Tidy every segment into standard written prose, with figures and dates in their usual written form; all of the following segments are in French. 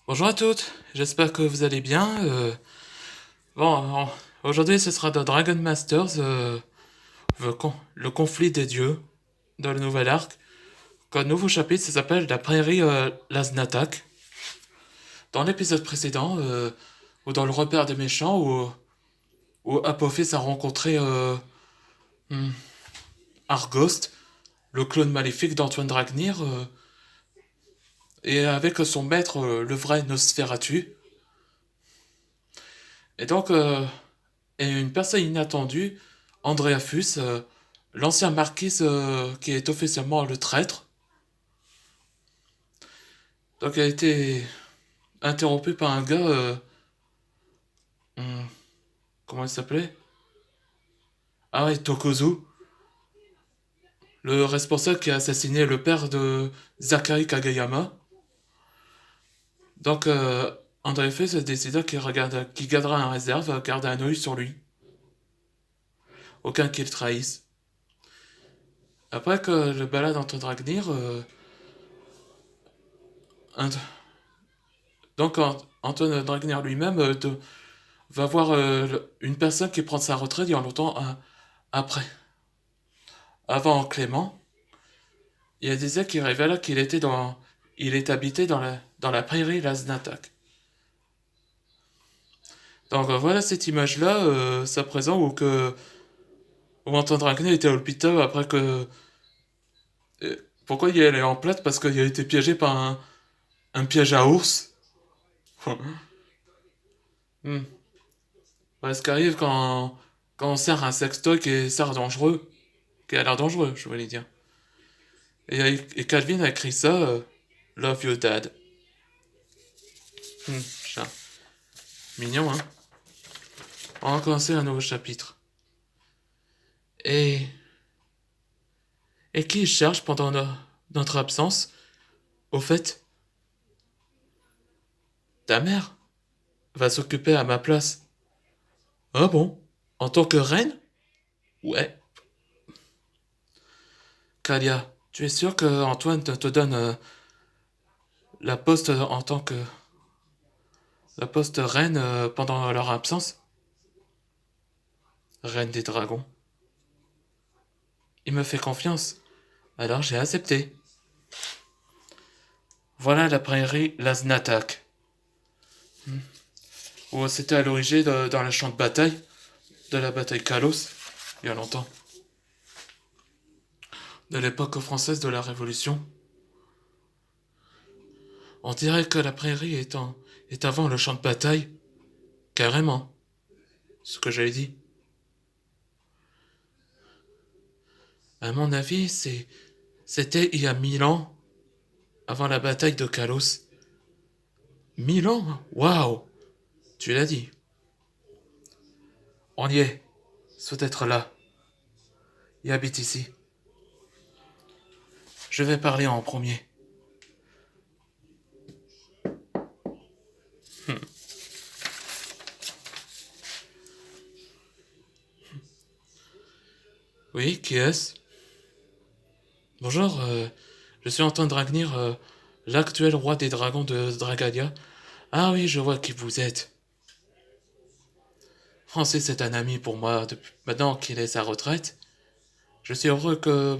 Bonjour à toutes, j'espère que vous allez bien. Bon, aujourd'hui ce sera de Dragon Masters, le conflit des dieux, dans le nouvel arc. Un nouveau chapitre, ça s'appelle La prairie Laznatak. Dans l'épisode précédent, ou dans le repère des méchants, où Apophis a rencontré hmm, Arghost, le clone maléfique d'Antoine Dragnir, et avec son maître, le vrai Nosferatu. Et donc, et une personne inattendue, Andrea Fuss, l'ancien marquis qui est officiellement le traître. Donc elle a été interrompue par un gars, hum, comment il s'appelait? Ah ouais, Tokozu, le responsable qui a assassiné le père de Zachary Kageyama. Donc Andrea Fuss décida qu'il gardera un réserve, garder un œil sur lui, aucun qu'il trahisse. Après que le balade entre Dragnir, un- donc Antoine Dragnir lui-même va voir une personne qui prend sa retraite il y a longtemps après. Avant Clément, il y a des qui révèlent il est habité dans la prairie Laznatak. Donc voilà cette image-là, ça présent où Antoine Dragnir était à l'hôpital après que... pourquoi il est en plate? Parce qu'il a été piégé par un piège à ours. Hmm. Ouais, ce qui arrive quand on sert un sextoy qui est dangereux, qui a l'air dangereux, je voulais dire. Et Calvin a écrit ça, Love Your Dad. Chat. Mignon, hein? On va commencer un nouveau chapitre. Et, et qui cherche pendant notre absence? Au fait, ta mère va s'occuper à ma place. Ah bon? En tant que reine? Ouais. Kalia, tu es sûr que Antoine te donne la poste en tant que... la poste reine pendant leur absence? Reine des dragons. Il me fait confiance. Alors j'ai accepté. Voilà la prairie Laznatak. Où c'était à l'origine dans la champ de bataille, de la bataille Kalos, il y a longtemps. De l'époque française de la Révolution. On dirait que la prairie est avant le champ de bataille. Carrément. Ce que j'avais dit. À mon avis, c'était il y a 1000 ans, avant la bataille de Kalos. 1000 ans? Waouh! Tu l'as dit. On y est. Soit être là. Il habite ici. Je vais parler en premier. Oui, qui est-ce? Bonjour, je suis Antoine Dragnir, l'actuel roi des dragons de Dragalia. Ah oui, je vois qui vous êtes. Francis est un ami pour moi depuis maintenant qu'il est sa retraite. Je suis heureux que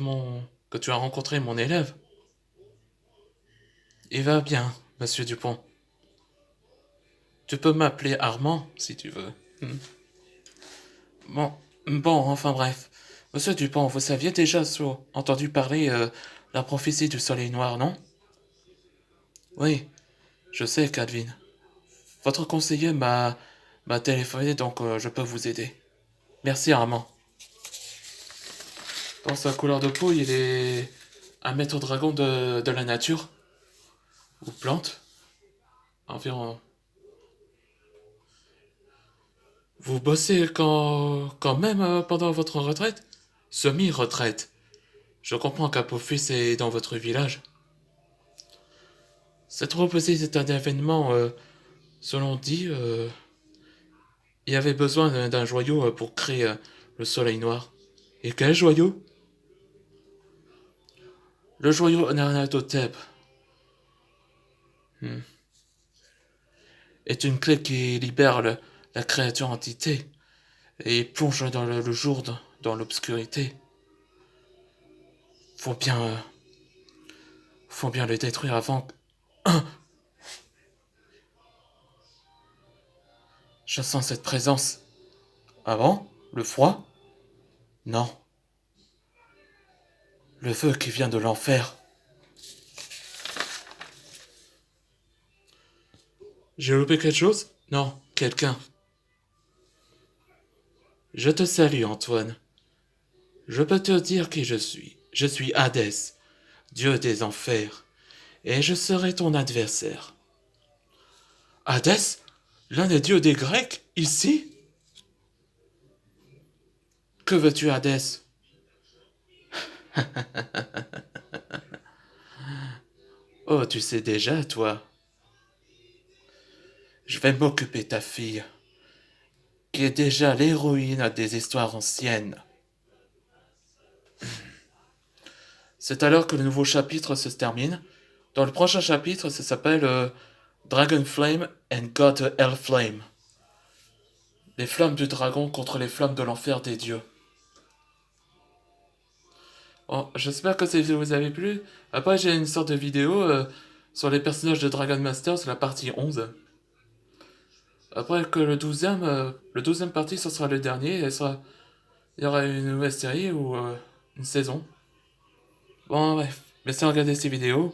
tu as rencontré mon élève. Il va bien, monsieur Dupont. Tu peux m'appeler Armand si tu veux. Hmm. Bon, enfin bref. Monsieur Dupont, vous saviez déjà entendu parler la prophétie du soleil noir, non? Oui, je sais, Calvin. Votre conseiller m'a téléphoné, donc je peux vous aider. Merci, Armand. Dans sa couleur de peau, il est un maître dragon de la nature, ou plante, environ. Vous bossez quand même pendant votre retraite? Semi-retraite. Je comprends qu'Apophis est dans votre village. Cette reprise est un événement, selon dit, il y avait besoin d'un joyau pour créer le soleil noir. Et quel joyau? Le joyau Narnatotep. Hmm. est une clé qui libère la créature entité et plonge dans le jour dans l'obscurité. Faut bien, faut bien le détruire avant. Je sens cette présence. Ah bon? Le froid? Non. Le feu qui vient de l'enfer. J'ai loupé quelque chose? Non, quelqu'un. Je te salue, Antoine. Je peux te dire qui je suis. Je suis Hadès, dieu des enfers, et je serai ton adversaire. Hadès? L'un des dieux des Grecs? Ici? Que veux-tu, Hadès? Oh, tu sais déjà, toi. Je vais m'occuper de ta fille, qui est déjà l'héroïne des histoires anciennes. C'est alors que le nouveau chapitre se termine. Dans le prochain chapitre, ça s'appelle Dragon Flame and God Hell Flame. Les flammes du dragon contre les flammes de l'enfer des dieux. Bon, j'espère que ça vous avez plu. Après, j'ai une sorte de vidéo sur les personnages de Dragon Master, c'est la partie 11. Après que le 12e partie, ce sera le dernier, il y aura une nouvelle série ou une saison. Bon, bref, merci de regarder ces vidéos.